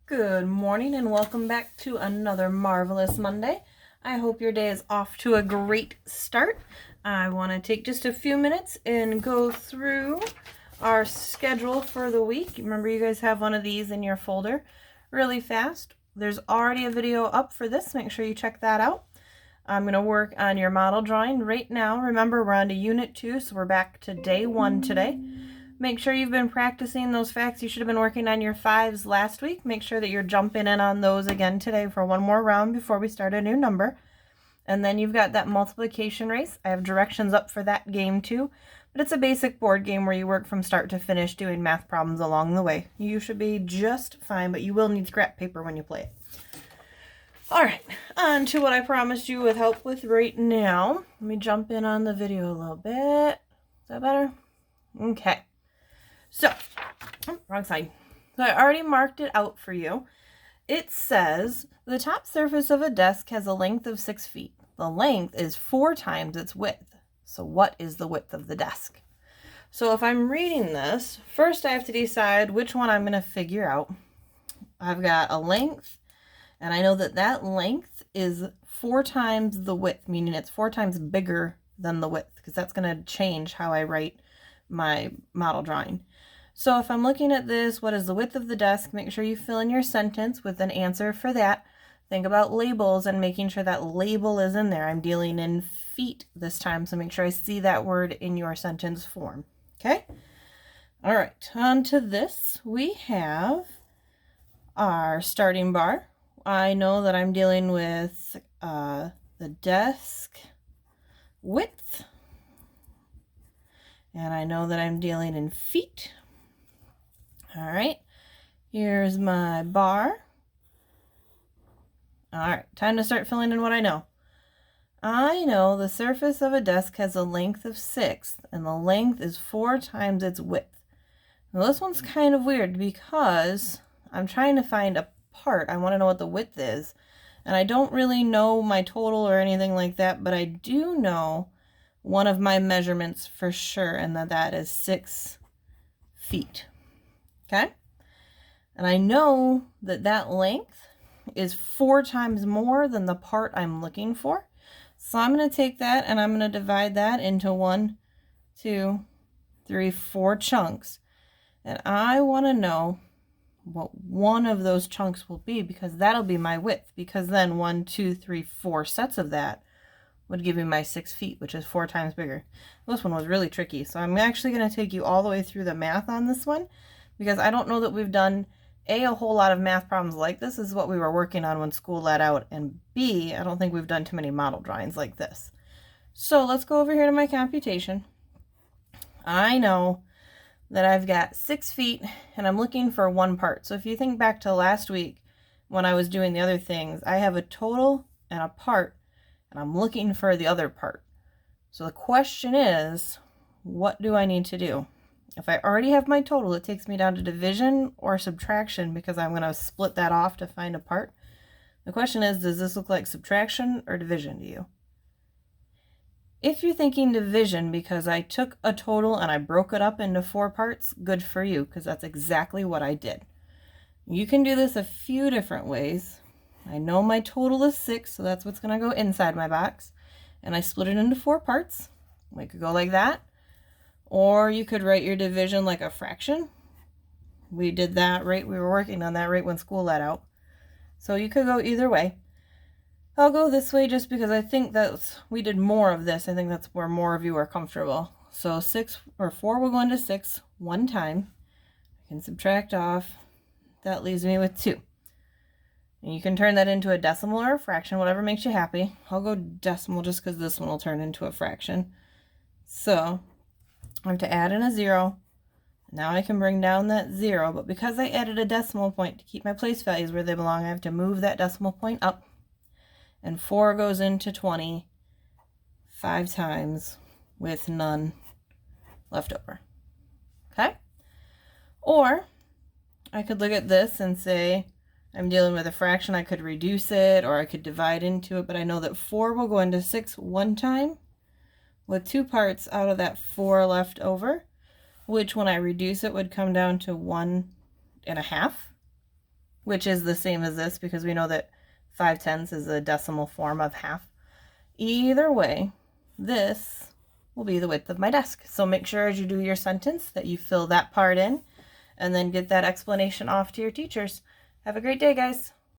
Good morning and welcome back to another marvelous Monday. I hope your day is off to a great start. I want to take just a few minutes and go through our schedule for the week. Remember, you guys have one of these in your folder really fast. There's already a video up for this. Make sure you check that out. I'm going to work on your model drawing right now. Remember, we're on to Unit 2, so we're back to Day 1 today. Make sure you've been practicing those facts. You should have been working on your 5s last week. Make sure that you're jumping in on those again today for one more round before we start a new number. And then you've got that multiplication race. I have directions up for that game too. But it's a basic board game where you work from start to finish doing math problems along the way. You should be just fine, but you will need scrap paper when you play it. All right, on to what I promised you with help with right now. Let me jump in on the video a little bit. Is that better? Okay. So, wrong side. So I already marked it out for you. It says the top surface of a desk has a length of 6 feet. The length is 4 times its width. So what is the width of the desk? So if I'm reading this, first I have to decide which one I'm going to figure out. I've got a length, and I know that that length is 4 times the width, meaning it's 4 times bigger than the width, because that's going to change how I write my model drawing. So if I'm looking at this, what is the width of the desk? Make sure you fill in your sentence with an answer for that. Think about labels and making sure that label is in there. I'm dealing in feet this time, so make sure I see that word in your sentence form. Okay? All right, on to this. We have our starting bar. I know that I'm dealing with the desk width. And I know that I'm dealing in feet. All right, here's my bar. All right, time to start filling in what I know. I know the surface of a desk has a length of 6, and the length is 4 times its width. Now this one's kind of weird because I'm trying to find a part. I want to know what the width is, and I don't really know my total or anything like that, but I do know one of my measurements for sure, and that is 6 feet. Okay? And I know that that length is 4 times more than the part I'm looking for. So I'm going to take that and I'm going to divide that into 1, 2, 3, 4 chunks. And I want to know what one of those chunks will be, because that'll be my width, because then 1, 2, 3, 4 sets of that would give me my 6 feet, which is 4 times bigger. This one was really tricky, so I'm actually going to take you all the way through the math on this one, because I don't know that we've done a whole lot of math problems like this. This is what we were working on when school let out, and B, I don't think we've done too many model drawings like this. So let's go over here to my computation. I know that I've got 6 feet and I'm looking for one part. So if you think back to last week when I was doing the other things, I have a total and a part, and I'm looking for the other part. So the question is, what do I need to do? If I already have my total, it takes me down to division or subtraction, because I'm going to split that off to find a part. The question is, does this look like subtraction or division to you? If you're thinking division because I took a total and I broke it up into 4 parts, good for you, because that's exactly what I did. You can do this a few different ways. I know my total is 6, so that's what's going to go inside my box. And I split it into 4 parts. We could go like that. Or you could write your division like a fraction. We did that right, we were working on that right when school let out. So you could go either way. I'll go this way just because I think we did more of this. I think that's where more of you are comfortable. So 6 or 4 will go into 6 one time. I can subtract off. That leaves me with 2. And you can turn that into a decimal or a fraction, whatever makes you happy. I'll go decimal just because this one will turn into a fraction. So I have to add in a 0. Now I can bring down that 0, but because I added a decimal point to keep my place values where they belong, I have to move that decimal point up. And 4 goes into 20 5 times with none left over. Okay? Or I could look at this and say, I'm dealing with a fraction. I could reduce it, or I could divide into it, but I know that 4 will go into 6 one time with 2 parts out of that 4 left over, which when I reduce it would come down to 1 1/2. which is the same as this because we know that 5/10 is a decimal form of half. Either way, this will be the width of my desk. So make sure as you do your sentence that you fill that part in and then get that explanation off to your teachers. Have a great day, guys.